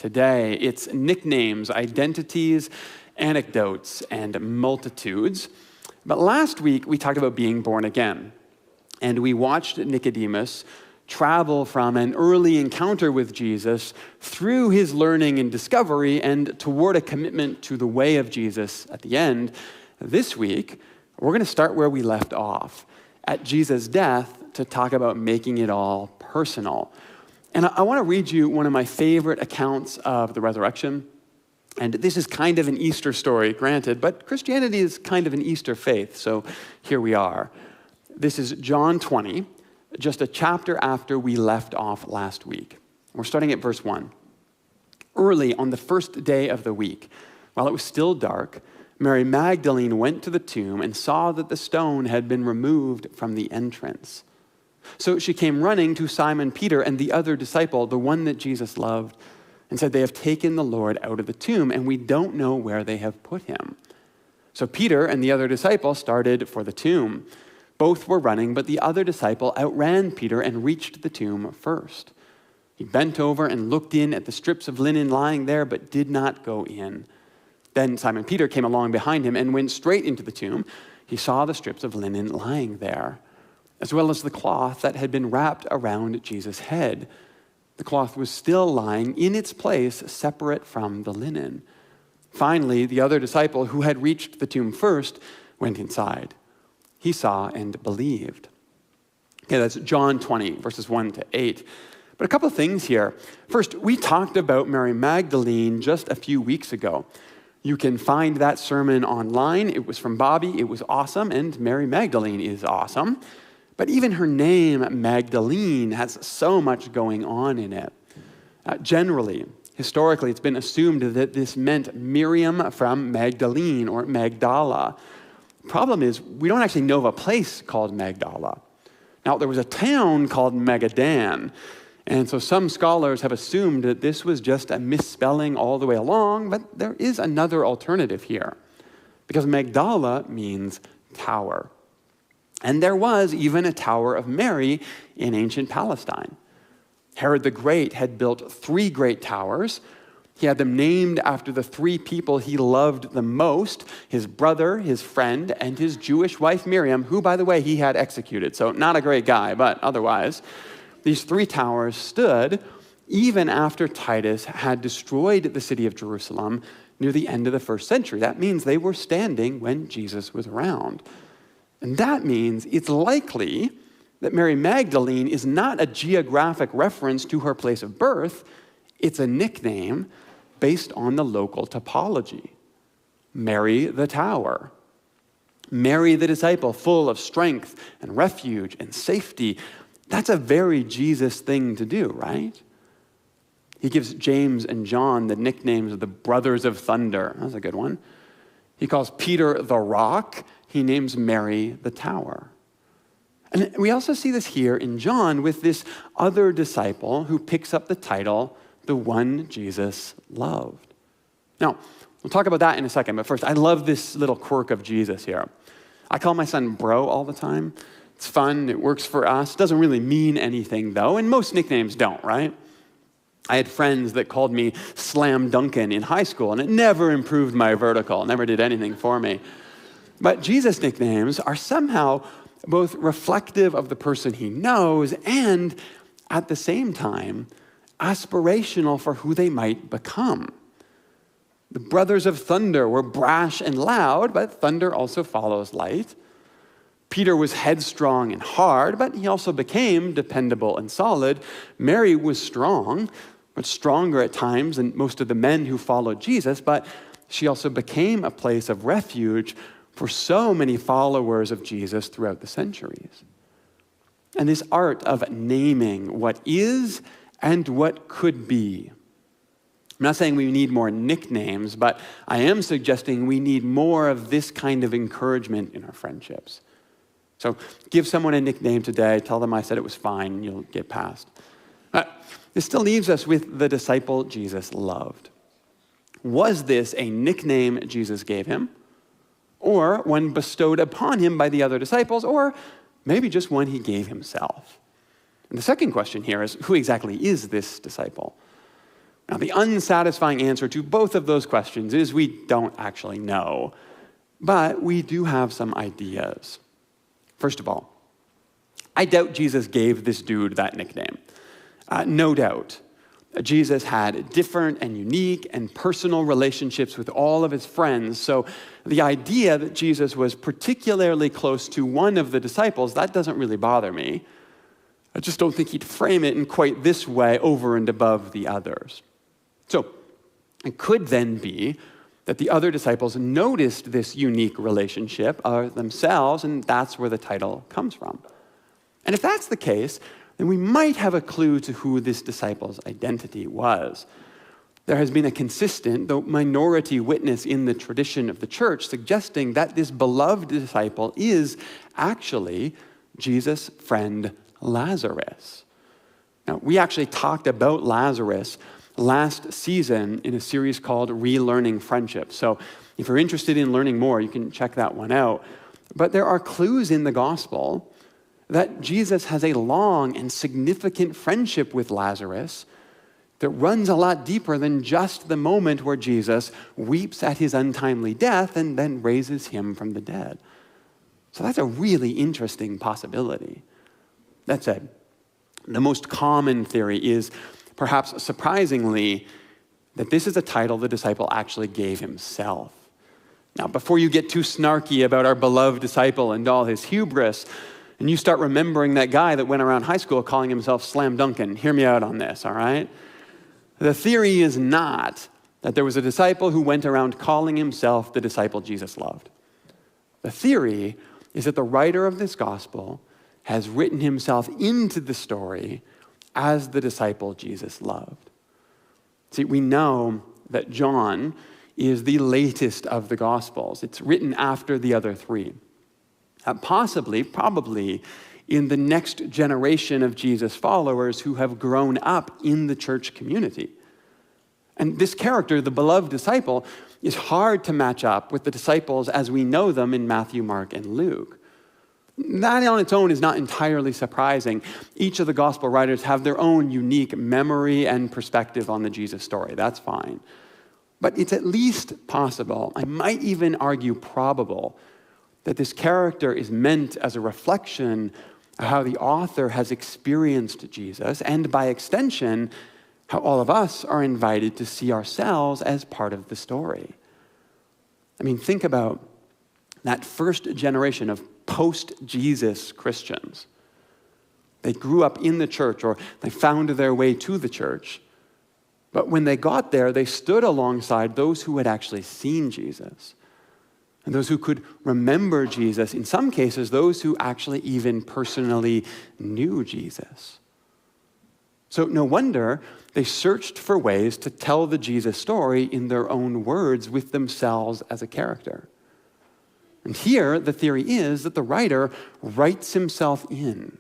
today. It's nicknames, identities, anecdotes, and multitudes. But last week, we talked about being born again. And we watched Nicodemus travel from an early encounter with Jesus through his learning and discovery and toward a commitment to the way of Jesus at the end. This week, we're going to start where we left off, at Jesus' death, to talk about making it all personal. And I want to read you one of my favorite accounts of the resurrection. And this is kind of an Easter story, granted, but Christianity is kind of an Easter faith, so here we are. This is John 20, just a chapter after we left off last week. We're starting at verse 1. Early on the first day of the week, while it was still dark, Mary Magdalene went to the tomb and saw that the stone had been removed from the entrance. So she came running to Simon Peter and the other disciple, the one that Jesus loved, and said, "They have taken the Lord out of the tomb, and we don't know where they have put him." So Peter and the other disciple started for the tomb. Both were running, but the other disciple outran Peter and reached the tomb first. He bent over and looked in at the strips of linen lying there, but did not go in. Then Simon Peter came along behind him and went straight into the tomb. He saw the strips of linen lying there, as well as the cloth that had been wrapped around Jesus' head. The cloth was still lying in its place, separate from the linen. Finally, the other disciple, who had reached the tomb first, went inside. He saw and believed. Okay, that's John 20, verses 1 to 8. But a couple of things here. First, we talked about Mary Magdalene just a few weeks ago. You can find that sermon online. It was from Bobby. It was awesome, and Mary Magdalene is awesome. But even her name, Magdalene, has so much going on in it. Generally, historically, it's been assumed that this meant Miriam from Magdalene or Magdala. Problem is, we don't actually know of a place called Magdala. Now, there was a town called Magadan, and so some scholars have assumed that this was just a misspelling all the way along, but there is another alternative here, because Magdala means tower. And there was even a Tower of Mary in ancient Palestine. Herod the Great had built 3 great towers. He had them named after the 3 people he loved the most: his brother, his friend, and his Jewish wife Miriam, who, by the way, he had executed. So not a great guy, but otherwise. These 3 towers stood even after Titus had destroyed the city of Jerusalem near the end of the 1st century. That means they were standing when Jesus was around. And that means it's likely that Mary Magdalene is not a geographic reference to her place of birth. It's a nickname based on the local topology. Mary the Tower. Mary the disciple, full of strength and refuge and safety. That's a very Jesus thing to do, right? He gives James and John the nicknames of the brothers of thunder. That's a good one. He calls Peter the rock. He names Mary the tower. And we also see this here in John with this other disciple who picks up the title, the one Jesus loved. Now, we'll talk about that in a second, but first, I love this little quirk of Jesus here. I call my son Bro all the time. It's fun, it works for us. Doesn't really mean anything though, and most nicknames don't, right? I had friends that called me Slam Duncan in high school, and it never improved my vertical, never did anything for me. But Jesus' nicknames are somehow both reflective of the person he knows and, at the same time, aspirational for who they might become. The brothers of thunder were brash and loud, but thunder also follows light. Peter was headstrong and hard, but he also became dependable and solid. Mary was strong, but stronger at times than most of the men who followed Jesus, but she also became a place of refuge for so many followers of Jesus throughout the centuries. And this art of naming what is and what could be. I'm not saying we need more nicknames, but I am suggesting we need more of this kind of encouragement in our friendships. So give someone a nickname today, tell them I said it was fine, and you'll get past. This still leaves us with the disciple Jesus loved. Was this a nickname Jesus gave him, or one bestowed upon him by the other disciples, or maybe just one he gave himself? And the second question here is, who exactly is this disciple? Now, the unsatisfying answer to both of those questions is we don't actually know, but we do have some ideas. First of all, I doubt Jesus gave this dude that nickname. No doubt. Jesus had different and unique and personal relationships with all of his friends, so the idea that Jesus was particularly close to one of the disciples, that doesn't really bother me. I just don't think he'd frame it in quite this way over and above the others. So it could then be that the other disciples noticed this unique relationship themselves, and that's where the title comes from. And if that's the case, then we might have a clue to who this disciple's identity was. There has been a consistent, though minority, witness in the tradition of the church suggesting that this beloved disciple is actually Jesus' friend Lazarus. Now, we actually talked about Lazarus last season in a series called Relearning Friendship. So if you're interested in learning more, you can check that one out. But there are clues in the gospel that Jesus has a long and significant friendship with Lazarus that runs a lot deeper than just the moment where Jesus weeps at his untimely death and then raises him from the dead. So that's a really interesting possibility. That said, the most common theory is, perhaps surprisingly, that this is a title the disciple actually gave himself. Now, before you get too snarky about our beloved disciple and all his hubris, and you start remembering that guy that went around high school calling himself Slam Duncan, hear me out on this, all right? The theory is not that there was a disciple who went around calling himself the disciple Jesus loved. The theory is that the writer of this gospel has written himself into the story as the disciple Jesus loved. See, we know that John is the latest of the Gospels. It's written after the other three. Probably in the next generation of Jesus followers who have grown up in the church community. And this character, the beloved disciple, is hard to match up with the disciples as we know them in Matthew, Mark, and Luke. That on its own is not entirely surprising. Each of the gospel writers have their own unique memory and perspective on the Jesus story. That's fine. But it's at least possible, I might even argue probable, that this character is meant as a reflection of how the author has experienced Jesus, and by extension, how all of us are invited to see ourselves as part of the story. I mean, think about that first generation of post-Jesus Christians. They grew up in the church, or they found their way to the church. But when they got there, they stood alongside those who had actually seen Jesus, and those who could remember Jesus, in some cases, those who actually even personally knew Jesus. So no wonder they searched for ways to tell the Jesus story in their own words with themselves as a character. And here, the theory is that the writer writes himself in.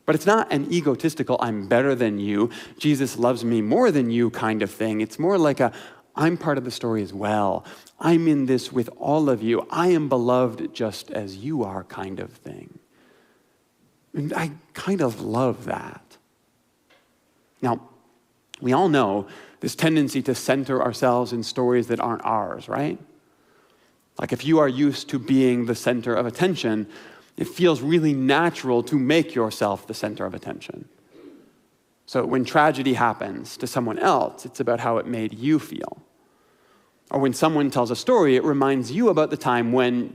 But it's not an egotistical, I'm better than you, Jesus loves me more than you kind of thing. It's more like a, I'm part of the story as well. I'm in this with all of you. I am beloved just as you are kind of thing. And I kind of love that. Now, we all know this tendency to center ourselves in stories that aren't ours, right? Like if you are used to being the center of attention, it feels really natural to make yourself the center of attention. So when tragedy happens to someone else, it's about how it made you feel. Or when someone tells a story, it reminds you about the time when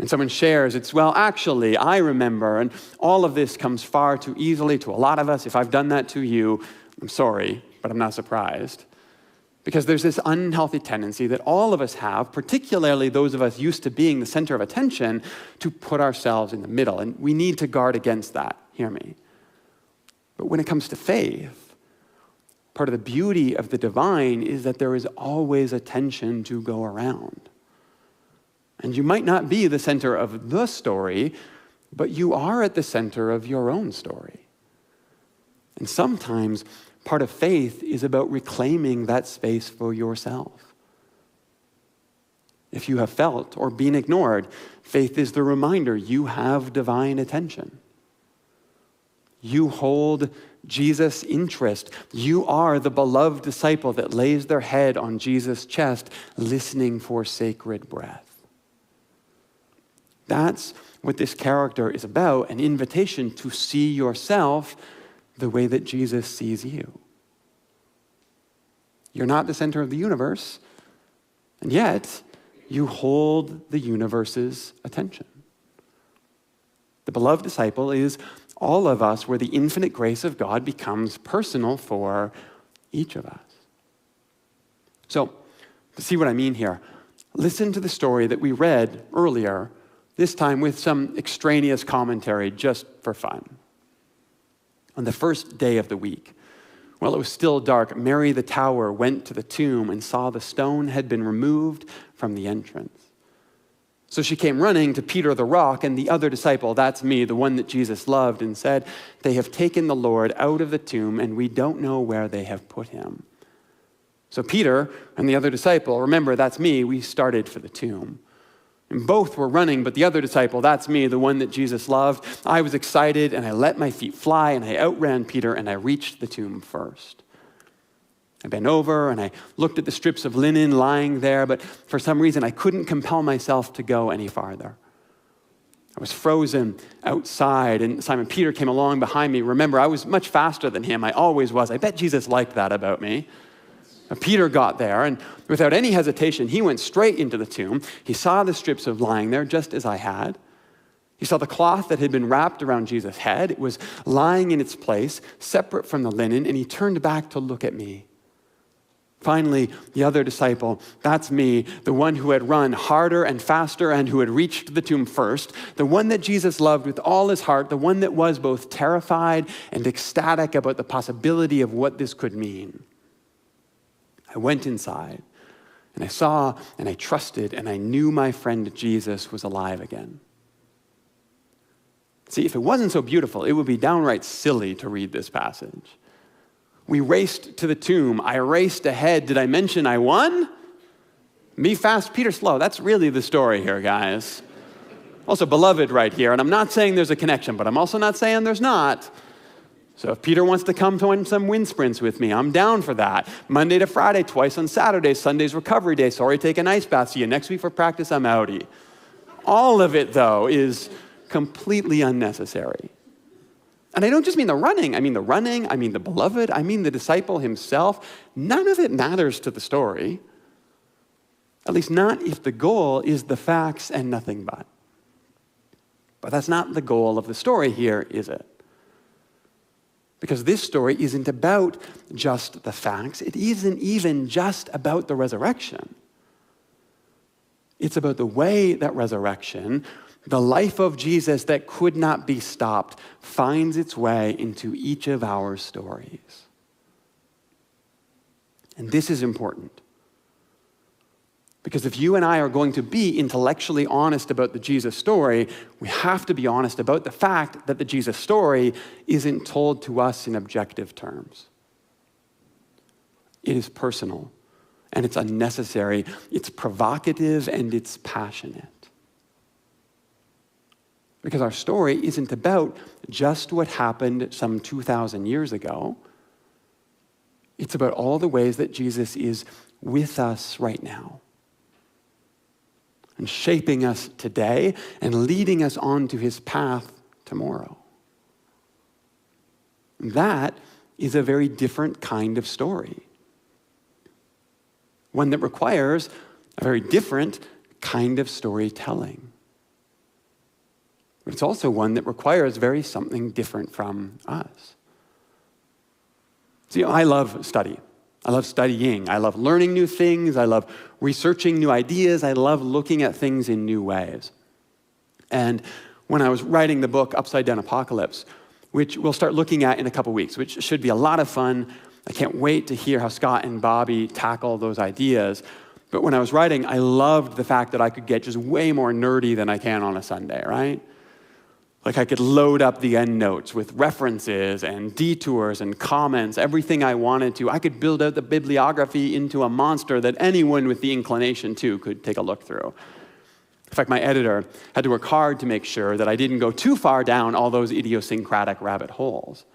someone shares, it's, well, actually, I remember, and all of this comes far too easily to a lot of us. If I've done that to you, I'm sorry, but I'm not surprised. Because there's this unhealthy tendency that all of us have, particularly those of us used to being the center of attention, to put ourselves in the middle. And we need to guard against that, hear me. But when it comes to faith, part of the beauty of the divine is that there is always attention to go around. And you might not be the center of the story, but you are at the center of your own story. And sometimes part of faith is about reclaiming that space for yourself. If you have felt or been ignored, faith is the reminder you have divine attention. You hold Jesus' interest. You are the beloved disciple that lays their head on Jesus' chest, listening for sacred breath. That's what this character is about, an invitation to see yourself the way that Jesus sees you. You're not the center of the universe, and yet you hold the universe's attention. The beloved disciple is all of us where the infinite grace of God becomes personal for each of us. So, to see what I mean here, listen to the story that we read earlier, this time with some extraneous commentary just for fun. On the first day of the week, while it was still dark, Mary the Tower went to the tomb and saw the stone had been removed from the entrance. So she came running to Peter the rock and the other disciple, that's me, the one that Jesus loved, and said, "They have taken the Lord out of the tomb, and we don't know where they have put him." So Peter and the other disciple, remember, that's me, we started for the tomb. And both were running, but the other disciple, that's me, the one that Jesus loved, I was excited, and I let my feet fly, and I outran Peter, and I reached the tomb first. I bent over and I looked at the strips of linen lying there, but for some reason I couldn't compel myself to go any farther. I was frozen outside, and Simon Peter came along behind me. Remember, I was much faster than him. I always was. I bet Jesus liked that about me. Peter got there, and without any hesitation, he went straight into the tomb. He saw the strips of lying there, just as I had. He saw the cloth that had been wrapped around Jesus' head. It was lying in its place, separate from the linen, and he turned back to look at me. Finally, the other disciple, that's me, the one who had run harder and faster and who had reached the tomb first, the one that Jesus loved with all his heart, the one that was both terrified and ecstatic about the possibility of what this could mean. I went inside, and I saw, and I trusted, and I knew my friend Jesus was alive again. See, if it wasn't so beautiful, it would be downright silly to read this passage. We raced to the tomb. I raced ahead. Did I mention I won? Me fast, Peter slow. That's really the story here, guys. Also, beloved right here. And I'm not saying there's a connection, but I'm also not saying there's not. So if Peter wants to come to some wind sprints with me, I'm down for that. Monday to Friday, twice on Saturday. Sunday's recovery day. Sorry, take an ice bath. See you next week for practice. I'm outie. All of it, though, is completely unnecessary. And I don't just mean the running. I mean the beloved, I mean the disciple himself. None of it matters to the story. At least not if the goal is the facts and nothing but. But that's not the goal of the story here, is it? Because this story isn't about just the facts. It isn't even just about the resurrection. It's about the way that resurrection, the life of Jesus that could not be stopped, finds its way into each of our stories. And this is important. Because if you and I are going to be intellectually honest about the Jesus story, we have to be honest about the fact that the Jesus story isn't told to us in objective terms. It is personal, and it's unnecessary, it's provocative, and it's passionate. Because our story isn't about just what happened some 2,000 years ago. It's about all the ways that Jesus is with us right now and shaping us today and leading us on to his path tomorrow. That is a very different kind of story. One that requires a very different kind of storytelling. But it's also one that requires very something different from us. See, I love study. I love studying. I love learning new things. I love researching new ideas. I love looking at things in new ways. And when I was writing the book Upside Down Apocalypse, which we'll start looking at in a couple weeks, which should be a lot of fun. I can't wait to hear how Scott and Bobby tackle those ideas. But when I was writing, I loved the fact that I could get just way more nerdy than I can on a Sunday, right? Like I could load up the endnotes with references and detours and comments, everything I wanted to. I could build out the bibliography into a monster that anyone with the inclination to could take a look through. In fact, my editor had to work hard to make sure that I didn't go too far down all those idiosyncratic rabbit holes.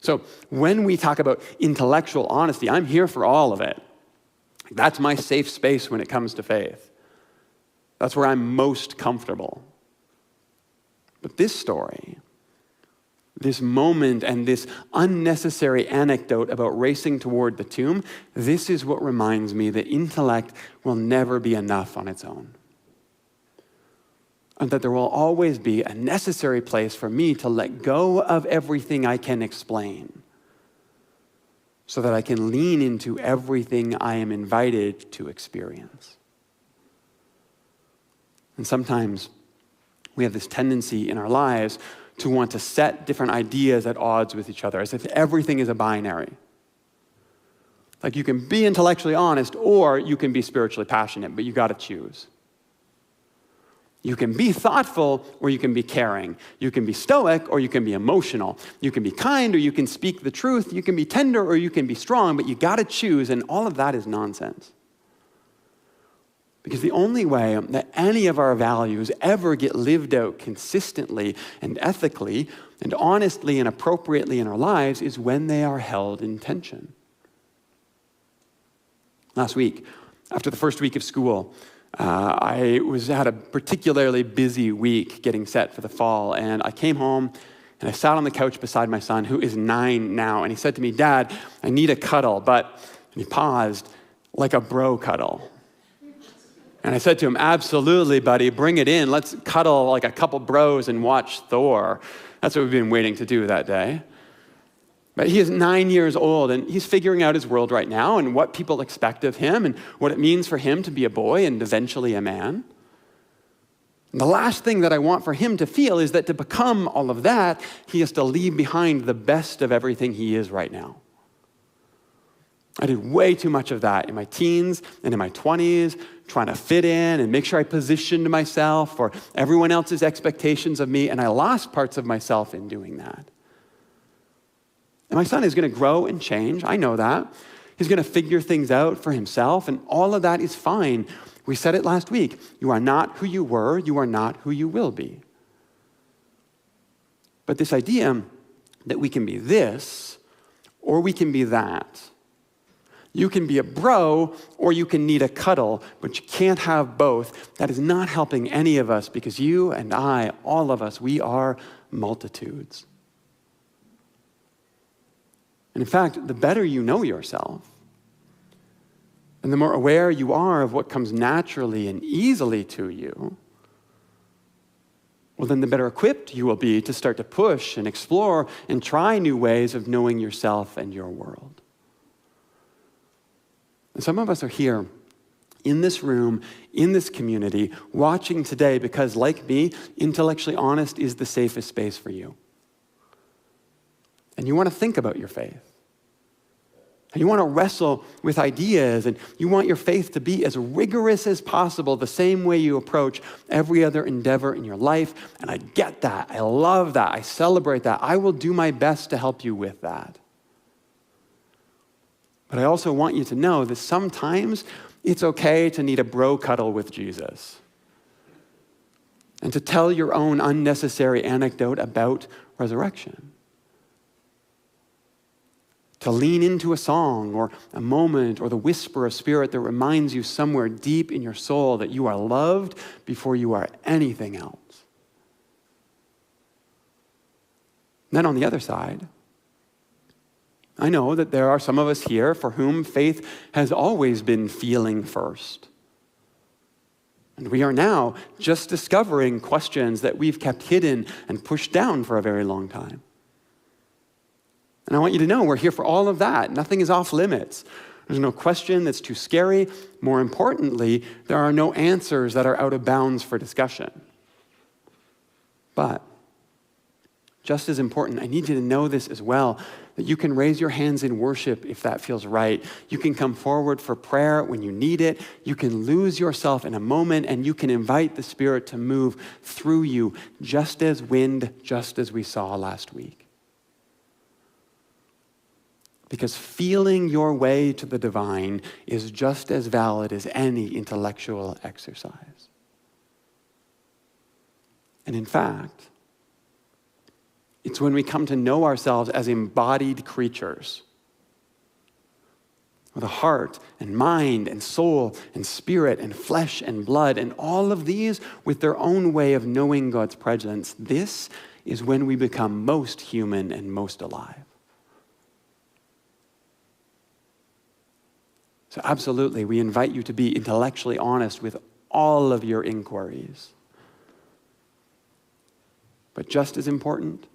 So when we talk about intellectual honesty, I'm here for all of it. That's my safe space when it comes to faith. That's where I'm most comfortable. But this story, this moment and this unnecessary anecdote about racing toward the tomb, this is what reminds me that intellect will never be enough on its own. And that there will always be a necessary place for me to let go of everything I can explain so that I can lean into everything I am invited to experience. And sometimes we have this tendency in our lives to want to set different ideas at odds with each other, as if everything is a binary. Like you can be intellectually honest or you can be spiritually passionate, but you got to choose. You can be thoughtful or you can be caring. You can be stoic or you can be emotional. You can be kind or you can speak the truth. You can be tender or you can be strong, but you got to choose, and all of that is nonsense. Because the only way that any of our values ever get lived out consistently and ethically and honestly and appropriately in our lives is when they are held in tension. Last week, after the first week of school, I had a particularly busy week getting set for the fall, and I came home and I sat on the couch beside my son, who is 9 now, and he said to me, "Dad, I need a cuddle," and he paused, "like a bro cuddle." And I said to him, "Absolutely, buddy, bring it in. Let's cuddle like a couple bros and watch Thor." That's what we've been waiting to do that day. But he is 9 years old, and he's figuring out his world right now and what people expect of him and what it means for him to be a boy and eventually a man. And the last thing that I want for him to feel is that to become all of that, he has to leave behind the best of everything he is right now. I did way too much of that in my teens and in my 20s, trying to fit in and make sure I positioned myself for everyone else's expectations of me, and I lost parts of myself in doing that. And my son is going to grow and change. I know that. He's going to figure things out for himself, and all of that is fine. We said it last week. You are not who you were. You are not who you will be. But this idea that we can be this or we can be that. You can be a bro or you can need a cuddle, but you can't have both. That is not helping any of us, because you and I, all of us, we are multitudes. And in fact, the better you know yourself, and the more aware you are of what comes naturally and easily to you, well, then the better equipped you will be to start to push and explore and try new ways of knowing yourself and your world. And some of us are here in this room, in this community, watching today because, like me, intellectually honest is the safest space for you. And you want to think about your faith. And you want to wrestle with ideas, and you want your faith to be as rigorous as possible, the same way you approach every other endeavor in your life. And I get that. I love that. I celebrate that. I will do my best to help you with that. But I also want you to know that sometimes it's okay to need a bro cuddle with Jesus and to tell your own unnecessary anecdote about resurrection. To lean into a song or a moment or the whisper of spirit that reminds you somewhere deep in your soul that you are loved before you are anything else. Then on the other side, I know that there are some of us here for whom faith has always been feeling first. And we are now just discovering questions that we've kept hidden and pushed down for a very long time. And I want you to know we're here for all of that. Nothing is off limits. There's no question that's too scary. More importantly, there are no answers that are out of bounds for discussion. But just as important, I need you to know this as well, that you can raise your hands in worship if that feels right. You can come forward for prayer when you need it. You can lose yourself in a moment, and you can invite the Spirit to move through you, just as we saw last week. Because feeling your way to the divine is just as valid as any intellectual exercise. And in fact, It's when we come to know ourselves as embodied creatures with a heart and mind and soul and spirit and flesh and blood, and all of these with their own way of knowing God's presence. This is when we become most human and most alive. So absolutely, we invite you to be intellectually honest with all of your inquiries. But just as important,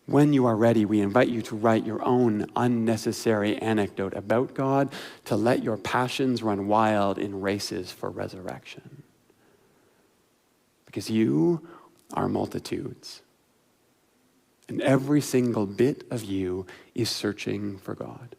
when you are ready, we invite you to write your own unnecessary anecdote about God, to let your passions run wild in races for resurrection. Because you are multitudes, and every single bit of you is searching for God.